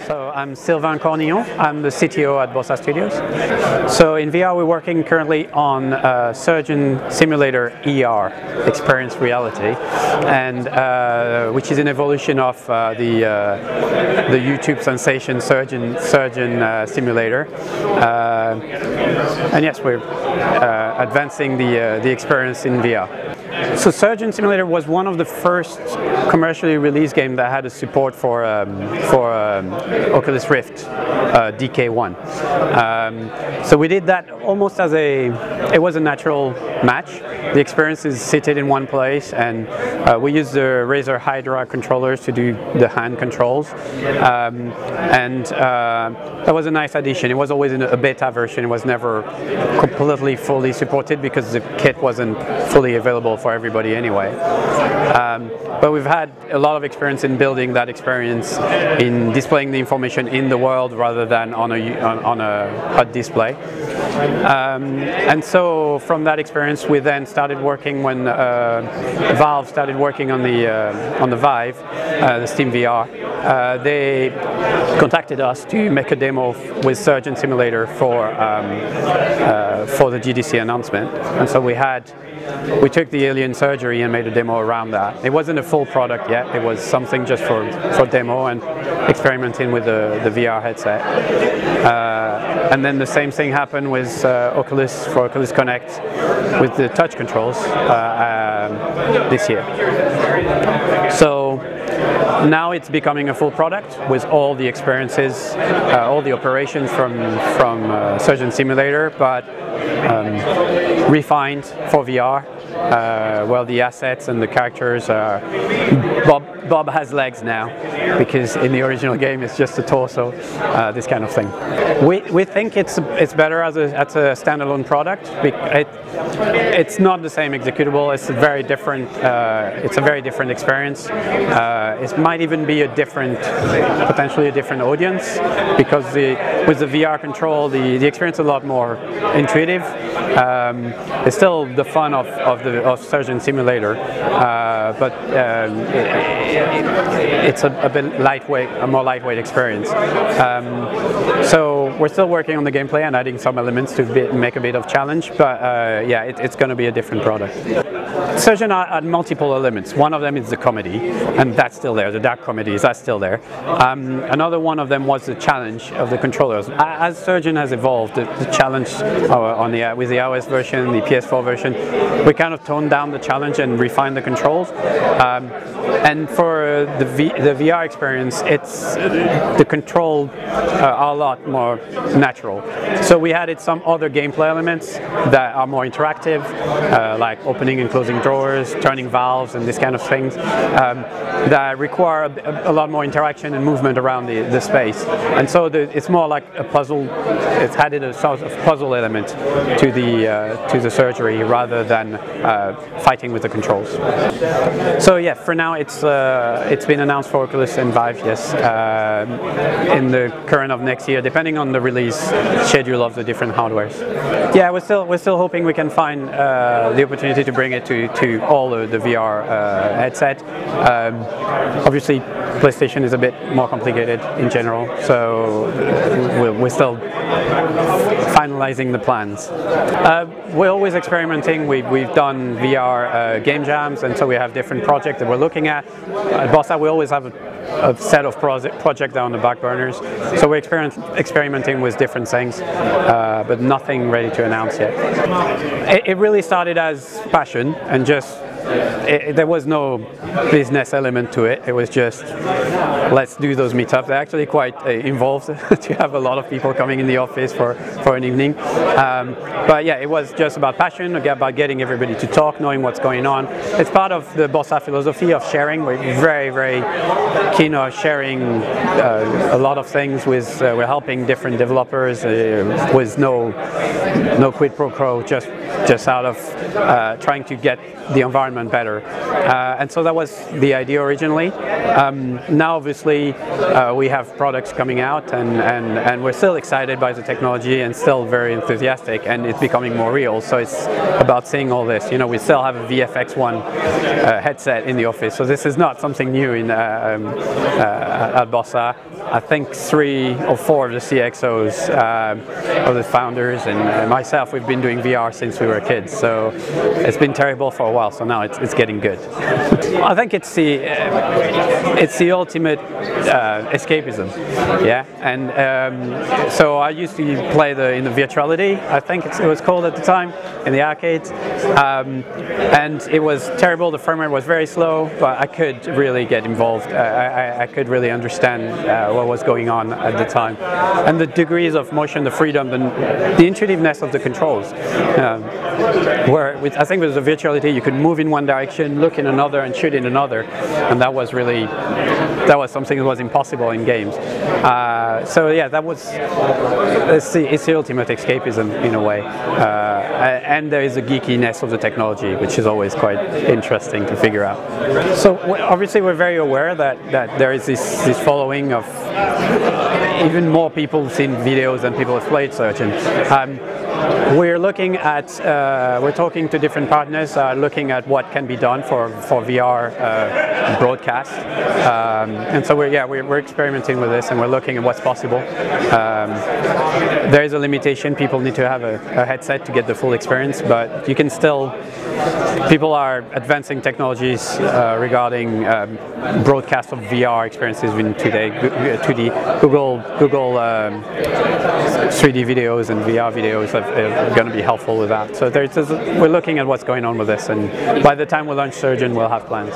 So I'm Sylvain Cornillon, I'm the CTO at Bossa Studios. So in VR we're working currently on Surgeon Simulator ER, Experienced Reality, and which is an evolution of the YouTube sensation Surgeon Simulator. And yes, we're advancing the experience in VR. So Surgeon Simulator was one of the first commercially released games that had a support for Oculus Rift DK1. So we did that almost as it was a natural match. The experience is seated in one place, and we use the Razer Hydra controllers to do the hand controls. That was a nice addition. It was always in a beta version. It was never completely fully supported because the kit wasn't fully available for everybody anyway. But we've had a lot of experience in building that experience, in displaying the information in the world rather than on a HUD display. And so from that experience we then started working when Valve started working on the Vive, the SteamVR. They contacted us to make a demo with Surgeon Simulator for the GDC announcement, and so we took the alien surgery and made a demo around that. It wasn't a full product yet, it was something just for demo and experimenting with the VR headset. And then the same thing happened with Oculus Connect with the touch controls this year. So now it's becoming a full product with all the experiences, all the operations from Surgeon Simulator, but refined for VR. Well, the assets and the characters are... Bob has legs now, because in the original game it's just a torso, this kind of thing. We think it's better as a standalone product. It's not the same executable. It's a very different experience. It might even be potentially a different audience, because with the VR control, the experience is a lot more intuitive. It's still the fun of Surgeon Simulator, but it's a bit lightweight, a more lightweight experience. So we're still working on the gameplay and adding some elements to make a bit of challenge, but yeah, it's going to be a different product. Surgeon had multiple elements. One of them is the comedy, and that's still there. The dark comedy that's still there. Another one of them was the challenge of the controllers. As Surgeon has evolved, the challenge with the iOS version, the PS4 version, we kind of toned down the challenge and refined the controls. And for the VR experience, the controls are a lot more natural. So we added some other gameplay elements that are more interactive, like opening and closing drawers, turning valves, and this kind of things that require a lot more interaction and movement around the space. And so it's more like a puzzle. It's added a sort of puzzle element to the surgery rather than fighting with the controls. So yeah, for now it's been announced for Oculus and Vive, yes, in the current of next year, depending on the release schedule of the different hardwares. Yeah, we're still hoping we can find the opportunity to bring it to all the VR headset. Obviously, PlayStation is a bit more complicated in general, so we're still finalizing the plans. We're always experimenting. We've done VR game jams, and so we have different projects that we're looking at. At Bossa, we always have a set of projects on the back burners, so we're experimenting with different things, but nothing ready to announce yet. It really started as passion, and just there was no business element to it. It was just, let's do those meetups. They're actually quite involved to have a lot of people coming in the office for an evening. But yeah, it was just about passion, about getting everybody to talk, knowing what's going on. It's part of the Bossa philosophy of sharing. We're very, very keen on sharing a lot of things. We're helping different developers with no quid pro quo, just out of trying to get the environment better. And so that was the idea originally. Now obviously we have products coming out, and we're still excited by the technology and still very enthusiastic, and it's becoming more real. So it's about seeing all this. You know, we still have a VFX1 headset in the office, so this is not something new at Bossa. I think 3 or 4 of the CXOs, of the founders, and myself, we've been doing VR since we were kids. So it's been terrible for a while. So now it's getting good. I think it's the ultimate escapism. Yeah, and so I used to play in the virtuality, I think it was called at the time, in the arcades, and it was terrible. The frame rate was very slow, but I could really get involved. I could really understand what was going on at the time, and the degrees of motion, the freedom, the intuitiveness of the controls. Where I think with the virtuality, you could move in one direction, look in another, and shoot in another, and that was something that was impossible in games. So yeah, it's the ultimate escapism in a way, and there is a geekiness of the technology, which is always quite interesting to figure out. So obviously we're very aware that there is this following of even more people who've seen videos than people have played Surgeon. We're looking at, we're talking to different partners, looking at what can be done for VR broadcast, and so we're experimenting with this, and we're looking at what's possible. There is a limitation; people need to have a headset to get the full experience, but you can still. People are advancing technologies regarding broadcast of VR experiences in today. 2D, Google 3D videos and VR videos are going to be helpful with that. So we're looking at what's going on with this, and by the time we launch Surgeon, we'll have plans.